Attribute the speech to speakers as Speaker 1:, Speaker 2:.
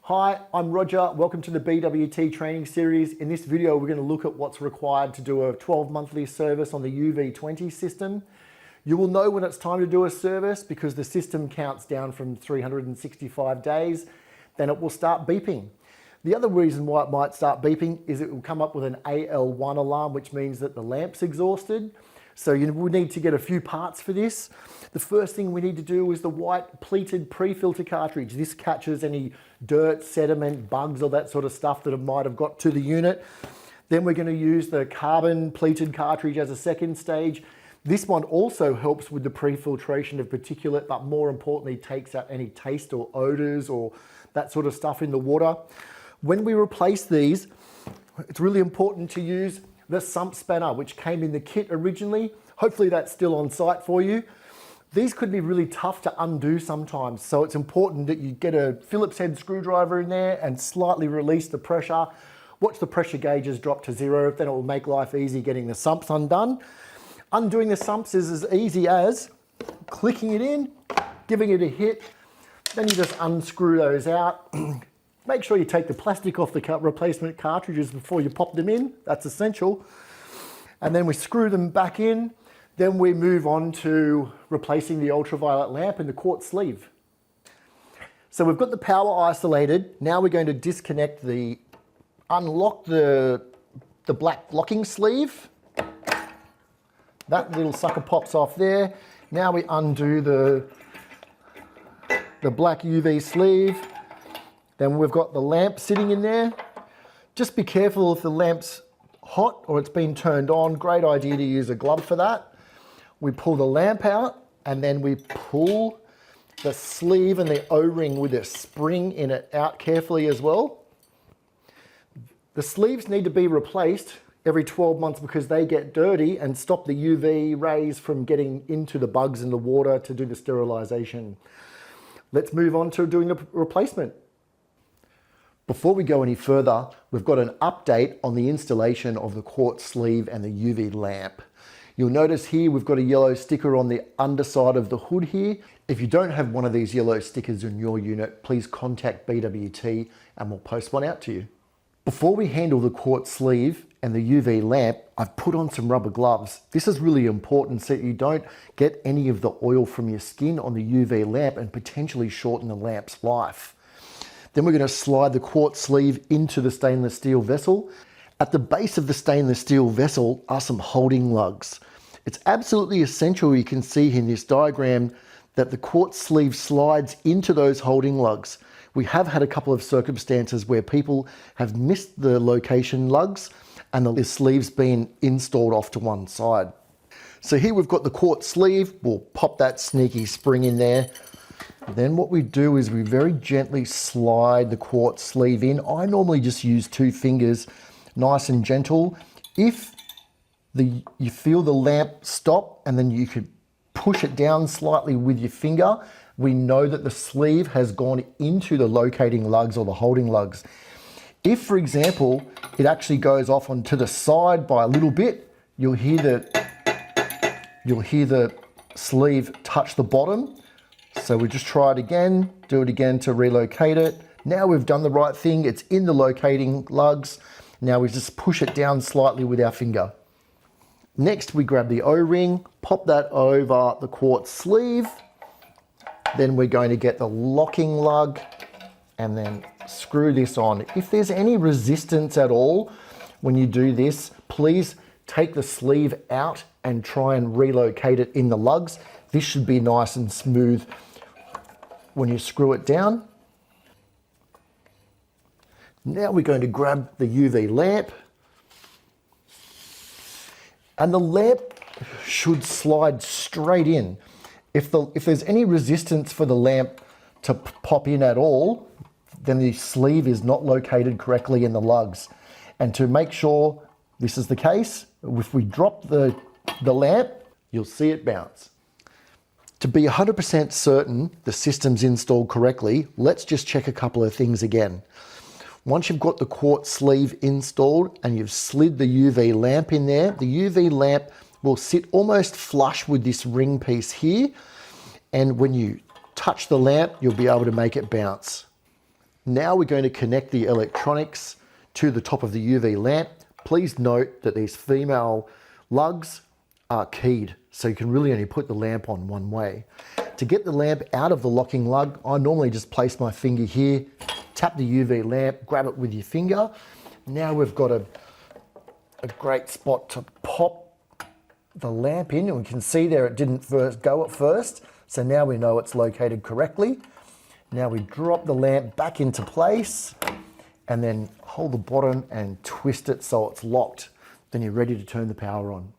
Speaker 1: Hi, I'm Roger. Welcome to the BWT training series. In this video, we're going to look at what's required to do a 12 monthly service on the UV20 system. You will know when it's time to do a service because the system counts down from 365 days. Then it will start beeping. The other reason why it might start beeping is it will come up with an AL1 alarm, which means that the lamp's exhausted. So you will need to get a few parts for this. The first thing we need to do is the white pleated pre-filter cartridge. This catches any dirt, sediment, bugs, or that sort of stuff that it might have got to the unit. Then we're going to use the carbon pleated cartridge as a second stage. This one also helps with the pre-filtration of particulate, but more importantly takes out any taste or odours or that sort of stuff in the water. When we replace these, it's really important to use the sump spanner, which came in the kit originally. Hopefully that's still on site for you. These could be really tough to undo sometimes, so it's important that you get a Phillips head screwdriver in there and slightly release the pressure. Watch the pressure gauges drop to 0, then it will make life easy getting the sumps undone. Undoing the sumps is as easy as clicking it in, giving it a hit, then you just unscrew those out. Make sure you take the plastic off the replacement cartridges before you pop them in, that's essential. And then we screw them back in. Then we move on to replacing the ultraviolet lamp and the quartz sleeve. So we've got the power isolated. Now we're going to unlock the black locking sleeve. That little sucker pops off there. Now we undo the black UV sleeve. Then we've got the lamp sitting in there. Just be careful if the lamp's hot or it's been turned on. Great idea to use a glove for that. We pull the lamp out and then we pull the sleeve and the O-ring with a spring in it out carefully as well. The sleeves need to be replaced every 12 months because they get dirty and stop the UV rays from getting into the bugs in the water to do the sterilization. Let's move on to doing the replacement. Before we go any further, we've got an update on the installation of the quartz sleeve and the UV lamp. You'll notice here we've got a yellow sticker on the underside of the hood here. If you don't have one of these yellow stickers in your unit, please contact BWT and we'll post one out to you. Before we handle the quartz sleeve and the UV lamp, I've put on some rubber gloves. This is really important so that you don't get any of the oil from your skin on the UV lamp and potentially shorten the lamp's life. Then we're going to slide the quartz sleeve into the stainless steel vessel. At the base of the stainless steel vessel are some holding lugs. It's absolutely essential, you can see in this diagram, that the quartz sleeve slides into those holding lugs. We have had a couple of circumstances where people have missed the location lugs and the sleeve's been installed off to one side. So here we've got the quartz sleeve. We'll pop that sneaky spring in there. Then what we do is we very gently slide the quartz sleeve in. I normally just use 2 fingers, nice and gentle. If you feel the lamp stop and then you could push it down slightly with your finger, we know that the sleeve has gone into the locating lugs or the holding lugs. If, for example, it actually goes off onto the side by a little bit, you'll hear the sleeve touch the bottom. So we just try it again, do it again to relocate it. Now we've done the right thing, it's in the locating lugs. Now we just push it down slightly with our finger. Next we grab the O-ring, pop that over the quartz sleeve. Then we're going to get the locking lug and then screw this on. If there's any resistance at all when you do this, please take the sleeve out and try and relocate it in the lugs. This should be nice and smooth when you screw it down. Now we're going to grab the UV lamp. And the lamp should slide straight in. If there's any resistance for the lamp to pop in at all, then the sleeve is not located correctly in the lugs. And to make sure this is the case, if we drop the lamp, you'll see it bounce. To be 100% certain the system's installed correctly, let's just check a couple of things again. Once you've got the quartz sleeve installed and you've slid the UV lamp in there, the UV lamp will sit almost flush with this ring piece here. And when you touch the lamp, you'll be able to make it bounce. Now we're going to connect the electronics to the top of the UV lamp. Please note that these female lugs are keyed, so you can really only put the lamp on one way. To get the lamp out of the locking lug, I normally just place my finger here, tap the UV lamp, grab it with your finger. Now we've got a great spot to pop the lamp in, and we can see there it didn't go at first, so now we know it's located correctly. Now we drop the lamp back into place and then hold the bottom and twist it so it's locked. Then you're ready to turn the power on.